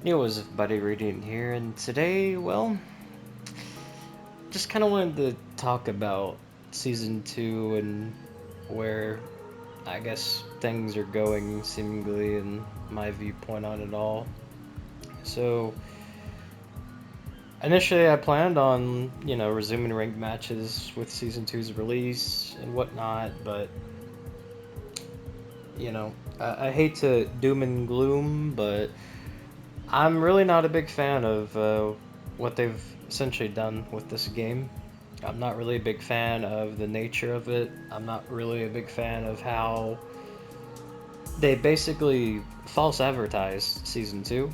It was Buddy Reading here, and today, well, just kind of wanted to talk about season two and where I guess things are going, seemingly, and my viewpoint on it all. So, initially, I planned on, resuming ranked matches with season two's release and whatnot, but, I hate to doom and gloom, but I'm really not a big fan of what they've essentially done with this game. I'm not really a big fan of the nature of it. I'm not really a big fan of how they basically false advertised season two,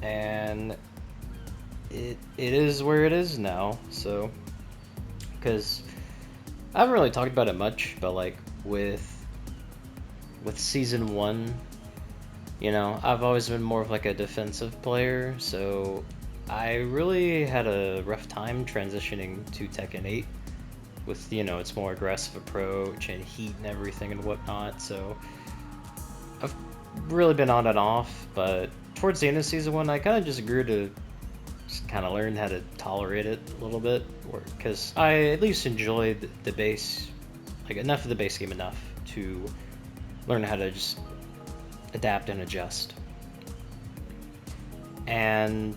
and it is where it is now. So, because I haven't really talked about it much, but like with season one, I've always been more of like a defensive player, so I really had a rough time transitioning to Tekken 8 with, its more aggressive approach and heat and everything and whatnot. So I've really been on and off, but towards the end of season one, I kind of just grew to just kind of learn how to tolerate it a little bit, because I at least enjoyed the base, like enough of the base game enough to learn how to just adapt and adjust. And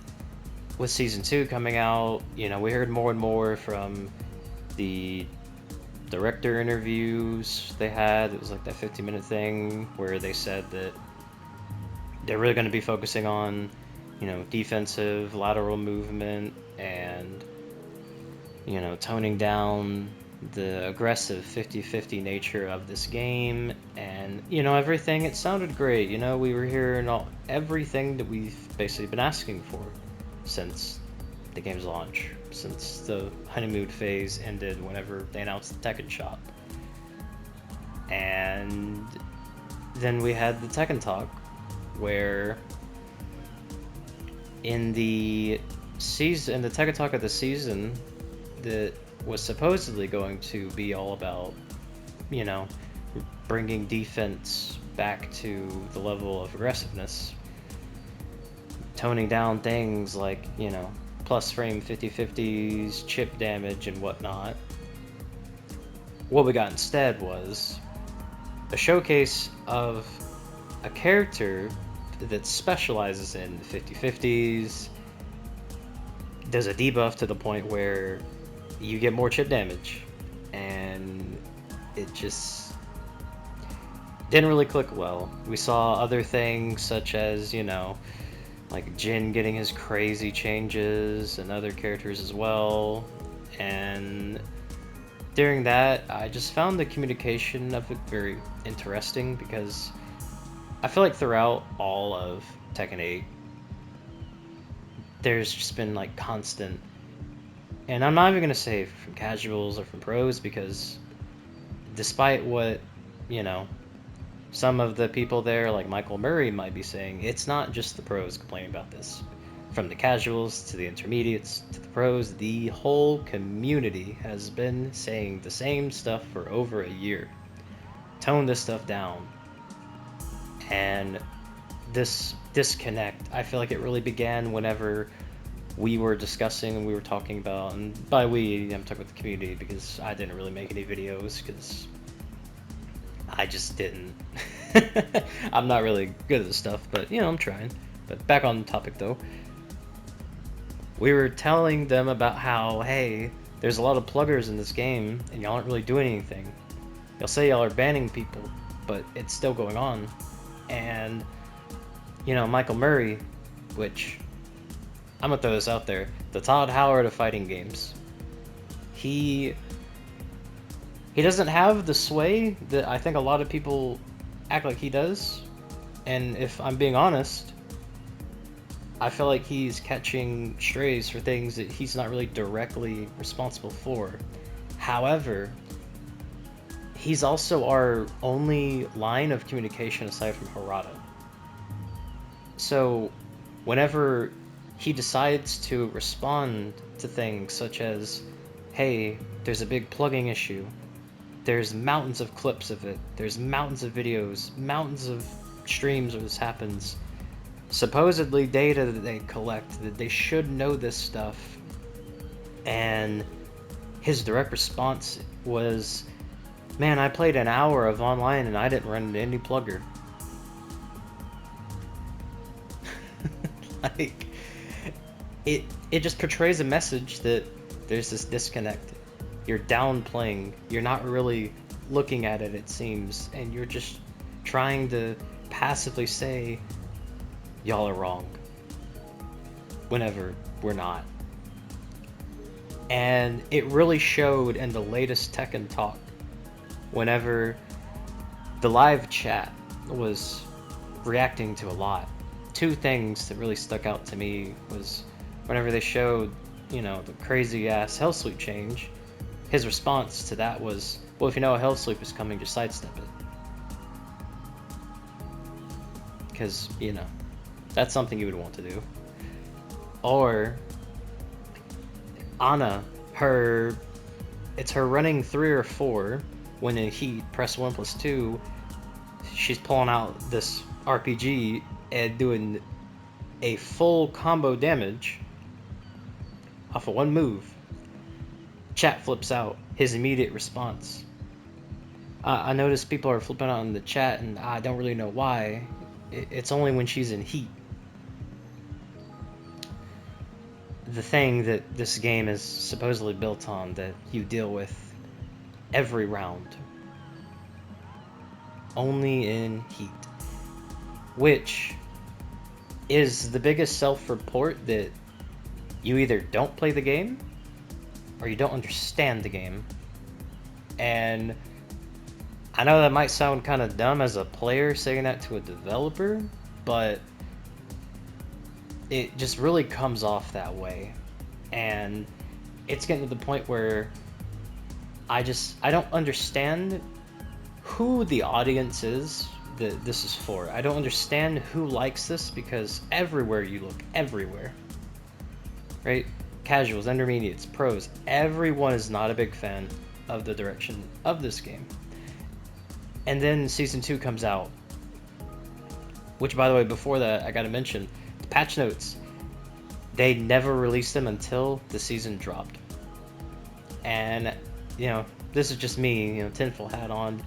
with season two coming out, we heard more and more from the director interviews they had. It was like that 15-minute thing where they said that they're really going to be focusing on, defensive lateral movement and, toning down the aggressive 50-50 nature of this game and everything. It sounded great. We were hearing everything that we've basically been asking for since the game's launch, since the honeymoon phase ended whenever they announced the Tekken shop. And then we had the Tekken talk where in the Tekken talk of the season that was supposedly going to be all about, you know, bringing defense back to the level of aggressiveness, toning down things like, plus frame 50-50s, chip damage, and whatnot. What we got instead was a showcase of a character that specializes in 50-50s, does a debuff to the point where you get more chip damage, and it just didn't really click well. We saw other things such as, like Jin getting his crazy changes and other characters as well, and during that I just found the communication of it very interesting because I feel like throughout all of Tekken 8 there's just been like constant, and I'm not even gonna say from casuals or from pros, because despite what, you know, some of the people there, like Michael Murray, might be saying, it's not just the pros complaining about this. From the casuals to the intermediates to the pros, the whole community has been saying the same stuff for over a year. Tone this stuff down. And this disconnect, I feel like it really began whenever we were discussing and we were talking about, and by we, I'm talking about the community because I didn't really make any videos because I just didn't. I'm not really good at this stuff, but I'm trying. But back on topic though, we were telling them about how, hey, there's a lot of pluggers in this game and y'all aren't really doing anything. Y'all say y'all are banning people, but it's still going on. And Michael Murray, which I'm gonna throw this out there, the Todd Howard of fighting games. He doesn't have the sway that I think a lot of people act like he does. And if I'm being honest, I feel like he's catching strays for things that he's not really directly responsible for. However, he's also our only line of communication aside from Harada. So whenever he decides to respond to things such as, hey, there's a big plugging issue, there's mountains of clips of it, there's mountains of videos, mountains of streams where this happens, supposedly data that they collect, that they should know this stuff. And his direct response was, man, I played an hour of online and I didn't run into any plugger. Like, it just portrays a message that there's this disconnect. You're downplaying, you're not really looking at it, it seems, and you're just trying to passively say y'all are wrong whenever we're not. And it really showed in the latest Tekken talk, whenever the live chat was reacting to a lot. Two things that really stuck out to me was whenever they showed, you know, the crazy ass hell sleep change, his response to that was, well, if you know a hell sleep is coming, just sidestep it. Because, you know, that's something you would want to do. Or Anna, it's her running 3 or 4 when in heat, press 1+2, she's pulling out this RPG and doing a full combo damage off of one move. Chat flips out. His immediate response. I noticed people are flipping out in the chat, and I don't really know why. It's only when she's in heat. The thing that this game is supposedly built on, that you deal with every round. Only in heat. Which is the biggest self-report that you either don't play the game or you don't understand the game. And I know that might sound kind of dumb as a player saying that to a developer, but it just really comes off that way. And it's getting to the point where I don't understand who the audience is that this is for. I don't understand who likes this, because everywhere you look, everywhere, right? Casuals, intermediates, pros, everyone is not a big fan of the direction of this game. And then Season 2 comes out, which, by the way, before that, I gotta mention, the patch notes, they never released them until the season dropped. And, you know, this is just me, you know, tinfoil hat on.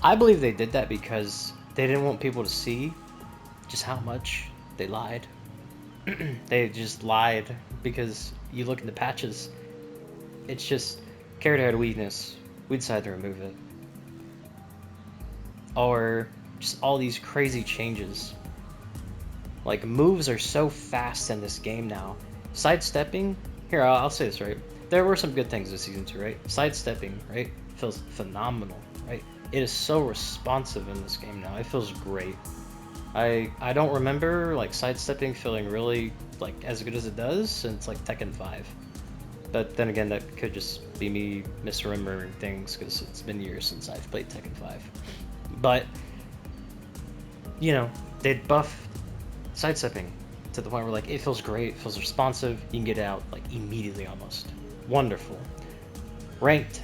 I believe they did that because they didn't want people to see just how much they lied. They just lied because you look in the patches, it's just character had a weakness, we decided to remove it. Or just all these crazy changes. Like, moves are so fast in this game now. Sidestepping, here, I'll say this, right? There were some good things in Season 2, right? Sidestepping, right? Feels phenomenal, right? It is so responsive in this game now. It feels great. I don't remember, like, sidestepping feeling really, like, as good as it does since, like, Tekken 5. But then again, that could just be me misremembering things, because it's been years since I've played Tekken 5. But, you know, they'd buff sidestepping to the point where, like, it feels great, it feels responsive, you can get it out, like, immediately almost. Wonderful. Ranked.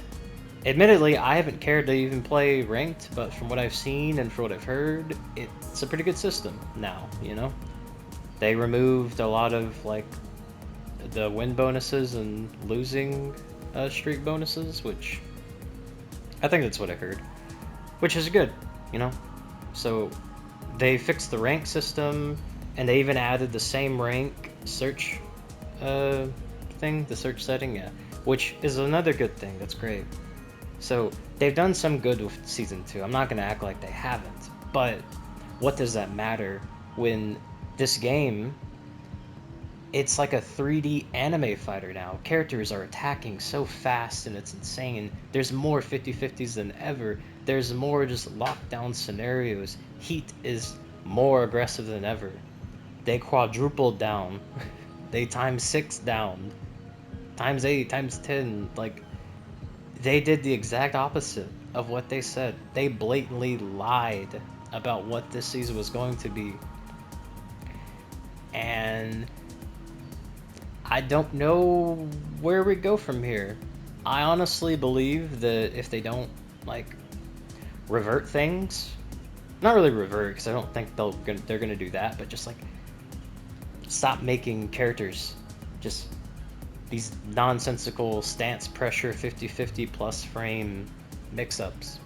Admittedly, I haven't cared to even play ranked, but from what I've seen and from what I've heard, it's a pretty good system now, you know? They removed a lot of, like, the win bonuses and losing streak bonuses, which I think that's what I heard, which is good, you know? So they fixed the rank system, and they even added the same rank search thing, the search setting, yeah, which is another good thing. That's great. So they've done some good with Season 2. I'm not going to act like they haven't, but what does that matter when this game, it's like a 3D anime fighter now. Characters are attacking so fast and it's insane. There's more 50-50s than ever. There's more just lockdown scenarios. Heat is more aggressive than ever. They quadrupled down. They times 6 down. Times 8, times 10. Like, they did the exact opposite of what they said. They blatantly lied about what this season was going to be. And I don't know where we go from here. I honestly believe that if they don't, like, revert things, not really revert, because I don't think they're gonna do that, but just, like, stop making characters just these nonsensical stance pressure 50-50 plus frame mix-ups.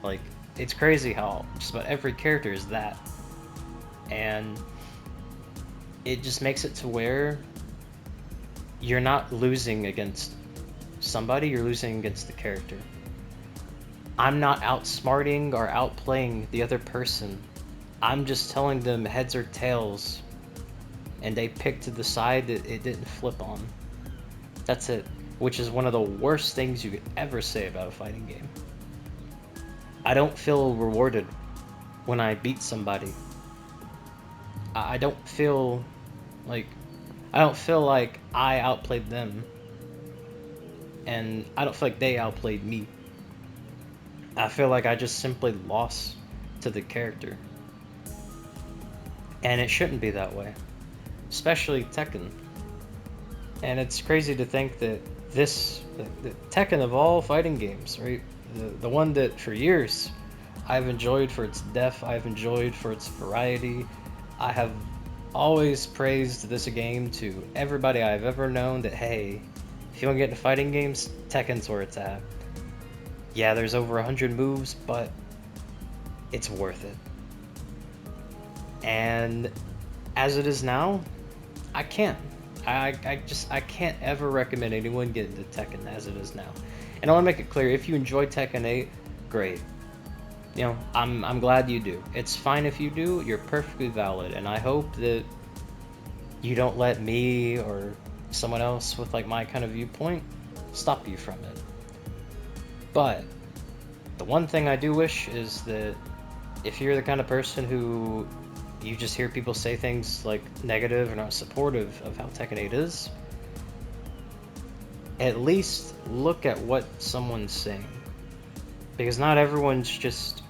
Like, it's crazy how just about every character is that. And it just makes it to where you're not losing against somebody, you're losing against the character. I'm not outsmarting or outplaying the other person. I'm just telling them heads or tails, and they picked the side that it didn't flip on. That's it. Which is one of the worst things you could ever say about a fighting game. I don't feel rewarded when I beat somebody. I don't feel like I outplayed them, and I don't feel like they outplayed me. I feel like I just simply lost to the character. And it shouldn't be that way. Especially Tekken. And it's crazy to think that the Tekken of all fighting games, right? The one that for years I've enjoyed for its depth, I've enjoyed for its variety. I have always praised this game to everybody I've ever known that, hey, if you want to get into fighting games, Tekken's where it's at. Yeah, there's over 100 moves, but it's worth it. And as it is now, I can't. I can't ever recommend anyone get into Tekken as it is now. And I want to make it clear, if you enjoy Tekken 8, great. You know, I'm glad you do. It's fine if you do, you're perfectly valid, and I hope that you don't let me or someone else with like my kind of viewpoint stop you from it. But the one thing I do wish is that if you're the kind of person who you just hear people say things like negative or not supportive of how Tekken 8 is, at least look at what someone's saying. Because not everyone's just,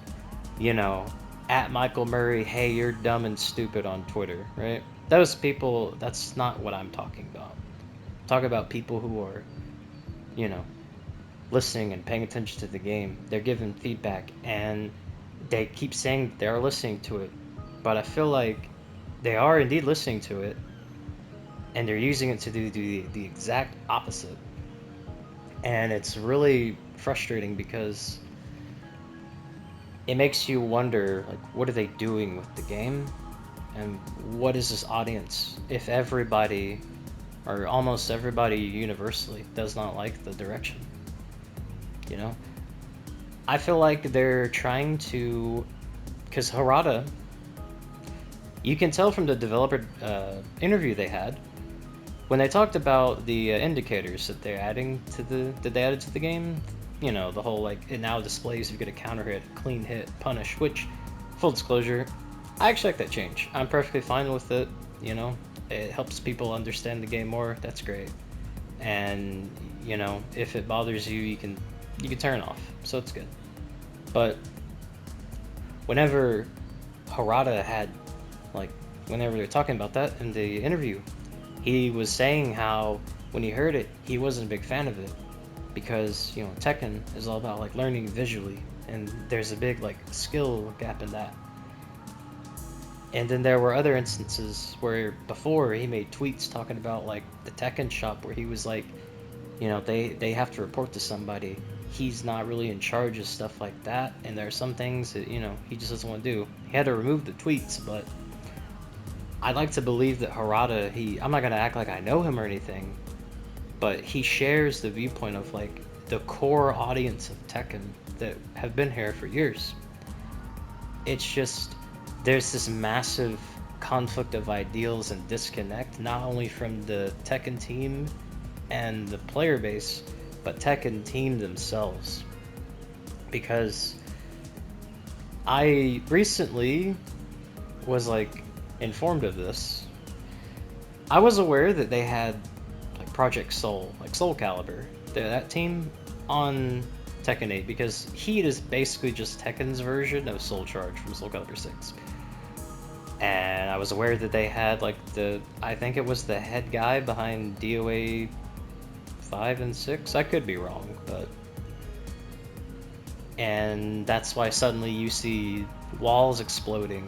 you know, at Michael Murray, hey, you're dumb and stupid on Twitter, right? Those people, that's not what I'm talking about. I'm talking about people who are, you know, listening and paying attention to the game. They're giving feedback, and they keep saying they're listening to it. But I feel like they are indeed listening to it, and they're using it to do the exact opposite. And it's really frustrating because it makes you wonder, like, what are they doing with the game? And what is this audience if everybody, or almost everybody universally, does not like the direction? You know? I feel like they're trying to, because Harada, you can tell from the developer interview they had, when they talked about the indicators that they're adding to that they added to the game, you know, the whole, like, it now displays if you get a counter hit, clean hit, punish, which, full disclosure, I actually like that change. I'm perfectly fine with it, you know, it helps people understand the game more, that's great. And, you know, if it bothers you, you can turn it off, so it's good. But whenever Harada had, like, whenever they were talking about that in the interview, he was saying how when he heard it, he wasn't a big fan of it because, you know, Tekken is all about like learning visually, and there's a big like skill gap in that. And then there were other instances where before he made tweets talking about like the Tekken shop where he was like, you know, they have to report to somebody. He's not really in charge of stuff like that, and there are some things that, you know, he just doesn't want to do. He had to remove the tweets, but I'd like to believe that Harada, I'm not going to act like I know him or anything, but he shares the viewpoint of like the core audience of Tekken that have been here for years. It's just, there's this massive conflict of ideals and disconnect, not only from the Tekken team and the player base, but Tekken team themselves. Because I recently was like informed of this. I was aware that they had like Project Soul, like Soul Calibur, that team on Tekken 8, because Heat is basically just Tekken's version of Soul Charge from Soul Calibur 6. And I was aware that they had like I think it was the head guy behind DOA 5 and 6. I could be wrong, but. And that's why suddenly you see walls exploding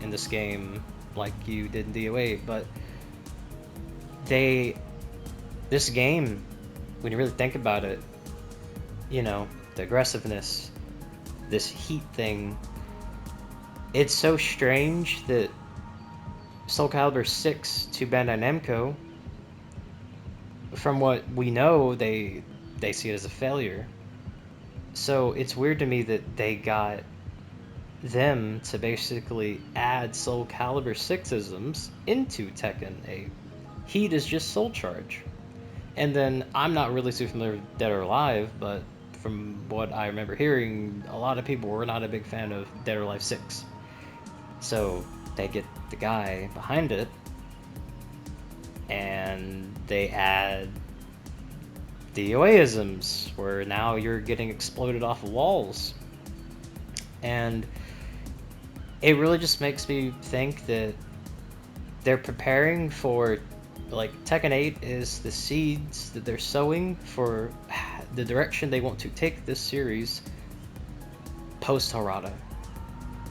in this game like you did in DOA, but they this game, when you really think about it, you know, the aggressiveness, this heat thing, it's so strange that Soul Calibur 6 to Bandai Namco, from what we know, they see it as a failure. So it's weird to me that they got them to basically add Soul Calibur 6isms into Tekken 8. Heat is just Soul Charge. And then I'm not really too familiar with Dead or Alive, but from what I remember hearing, a lot of people were not a big fan of Dead or Alive 6. So they get the guy behind it, and they add the OAisms, where now you're getting exploded off of walls. And it really just makes me think that they're preparing for, like, Tekken 8 is the seeds that they're sowing for the direction they want to take this series post Harada.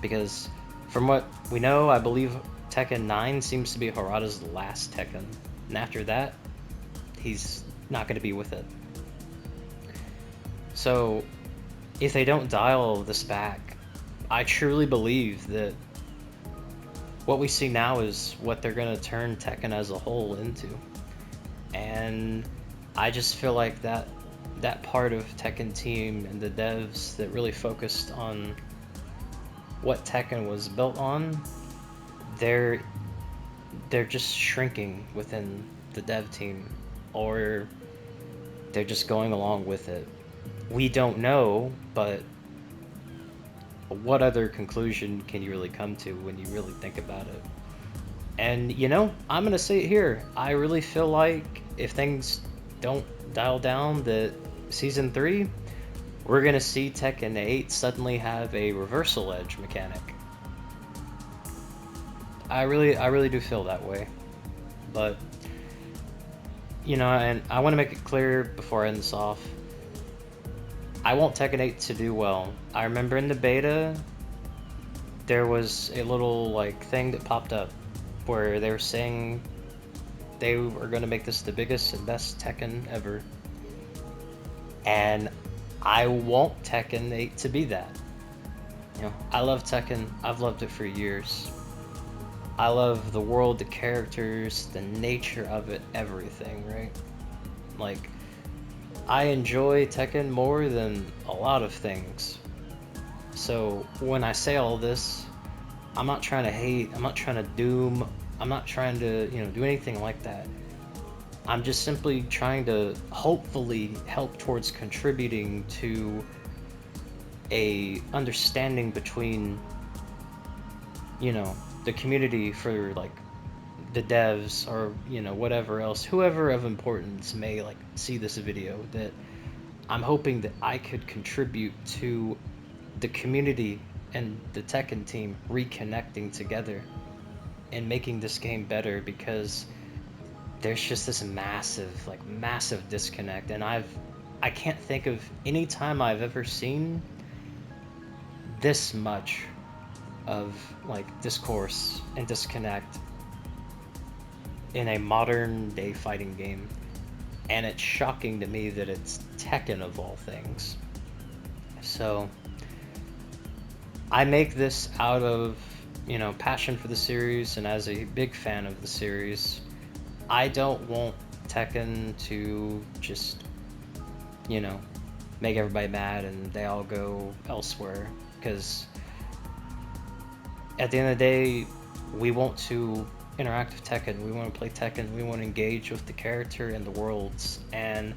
Because from what we know, I believe Tekken 9 seems to be Harada's last Tekken. And after that, he's not going to be with it. So if they don't dial this back, I truly believe that what we see now is what they're going to turn Tekken as a whole into. And I just feel like that part of Tekken team and the devs that really focused on what Tekken was built on, they're just shrinking within the dev team, or they're just going along with it. We don't know, but what other conclusion can you really come to when you really think about it? And, you know, I'm gonna say it here. I really feel like if things don't dial down, that Season 3, we're gonna see Tekken 8 suddenly have a reversal edge mechanic. I really do feel that way. But, you know, and I want to make it clear before I end this off, I want Tekken 8 to do well. I remember in the beta, there was a little, like, thing that popped up where they were saying they were going to make this the biggest and best Tekken ever. And I want Tekken 8 to be that. You know, I love Tekken. I've loved it for years. I love the world, the characters, the nature of it, everything, right? Like, I enjoy Tekken more than a lot of things. So when I say all this, I'm not trying to hate, I'm not trying to doom, I'm not trying to, you know, do anything like that. I'm just simply trying to hopefully help towards contributing to a understanding between, you know, the community for, like, the devs, or, you know, whatever else, whoever of importance may, like, see this video, that I'm hoping that I could contribute to the community and the Tekken team reconnecting together and making this game better, because there's just this massive disconnect. And I can't think of any time I've ever seen this much of, like, discourse and disconnect in a modern day fighting game. And it's shocking to me that it's Tekken of all things. So I make this out of, you know, passion for the series, and as a big fan of the series. I don't want Tekken to just, you know, make everybody mad and they all go elsewhere, because at the end of the day, we want to interact with Tekken, we want to play Tekken, we want to engage with the character and the worlds. And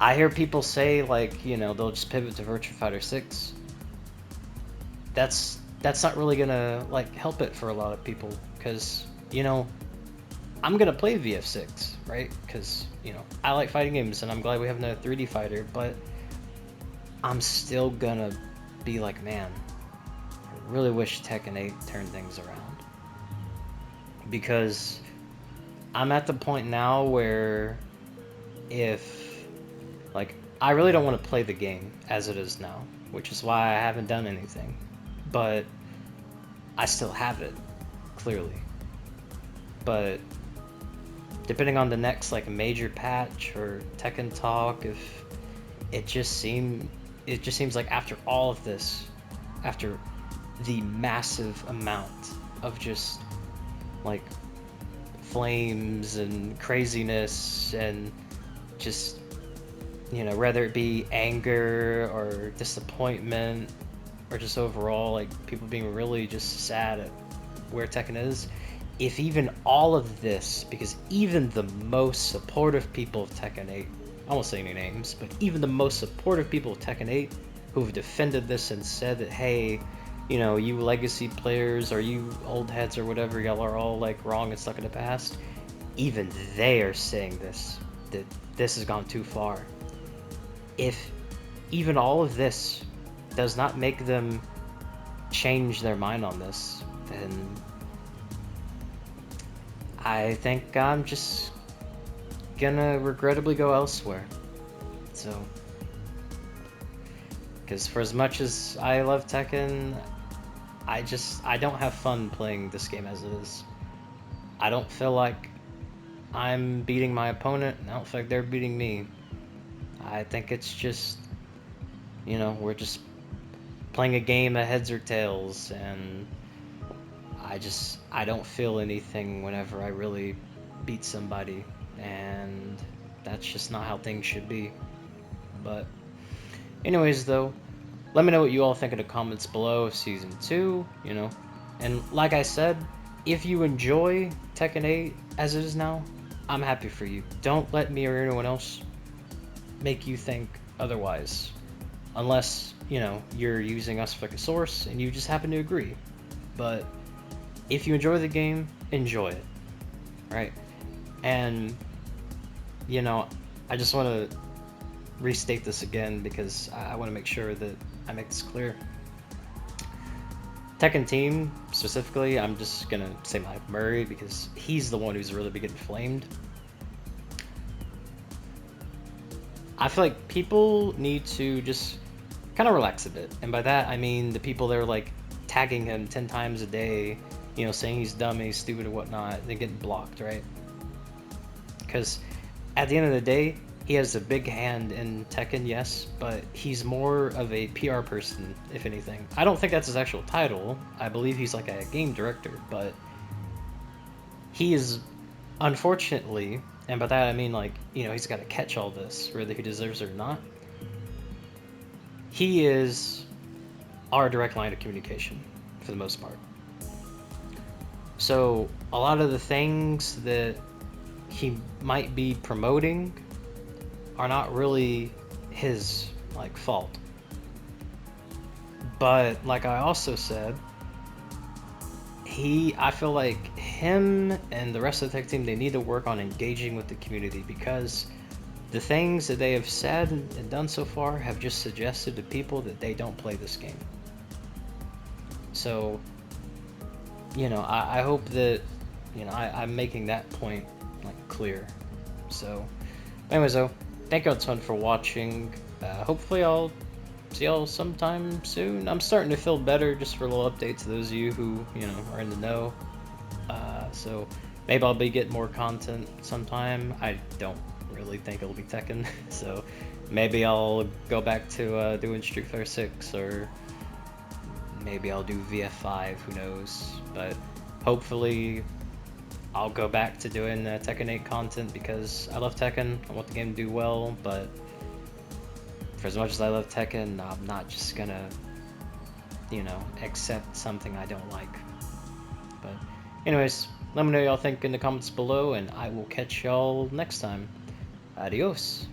I hear people say, like, you know, they'll just pivot to Virtua Fighter 6. That's not really gonna, like, help it for a lot of people, because, you know, I'm gonna play VF6, right? Because, you know, I like fighting games, and I'm glad we have another 3D fighter, but I'm still gonna be like, man, I really wish Tekken 8 turned things around. Because I'm at the point now where if, like, I really don't want to play the game as it is now, which is why I haven't done anything. But I still have it, clearly. But depending on the next like major patch or Tekken talk, if it just seem it just seems like after all of this, after the massive amount of just like flames and craziness and just, you know, whether it be anger or disappointment or just overall like people being really just sad at where Tekken is, if even all of this, because even the most supportive people of Tekken 8, I won't say any names, but even the most supportive people of Tekken 8 who've defended this and said that, hey, you know, you legacy players or you old heads or whatever, y'all are all like wrong and stuck in the past, even they are saying this, that this has gone too far. If even all of this does not make them change their mind on this, then I think I'm just gonna regrettably go elsewhere. So, because for as much as I love Tekken, I don't have fun playing this game as it is. I don't feel like I'm beating my opponent, and I don't feel like they're beating me. I think it's just, you know, we're just playing a game of heads or tails, and I don't feel anything whenever I really beat somebody, and that's just not how things should be. But anyways, though, let me know what you all think in the comments below of Season 2, you know. And like I said, if you enjoy Tekken 8 as it is now, I'm happy for you. Don't let me or anyone else make you think otherwise. Unless, you know, you're using us for like a source and you just happen to agree. But if you enjoy the game, enjoy it. Right? And, you know, I just want to restate this again because I want to make sure that I make this clear. Tekken Team, specifically, I'm just going to say Mike Murray because he's the one who's really been getting flamed. I feel like people need to just kind of relax a bit. And by that, I mean the people that are like tagging him 10 times a day, you know, saying he's dumb and he's stupid and whatnot, they get blocked, right? Because at the end of the day, he has a big hand in Tekken, yes, but he's more of a PR person, if anything. I don't think that's his actual title. I believe he's like a game director, but he is, unfortunately, and by that I mean like, you know, he's got to catch all this, whether he deserves it or not. He is our direct line of communication, for the most part. So a lot of the things that he might be promoting are not really his like fault. But like I also said, I feel like him and the rest of the tech team, they need to work on engaging with the community, because the things that they have said and done so far have just suggested to people that they don't play this game. So, you know, I hope that, you know, I'm making that point like clear. So anyways, though, thank you all a ton for watching. Hopefully I'll see y'all sometime soon. I'm starting to feel better just for a little update to those of you who, you know, are in the know. So maybe I'll be getting more content sometime. I don't really think it'll be Tekken, so maybe I'll go back to doing Street Fighter 6, or maybe I'll do VF5, who knows. But hopefully I'll go back to doing Tekken 8 content because I love Tekken. I want the game to do well, but for as much as I love Tekken, I'm not just gonna, you know, accept something I don't like. But anyways, let me know what y'all think in the comments below, and I will catch y'all next time. Adios.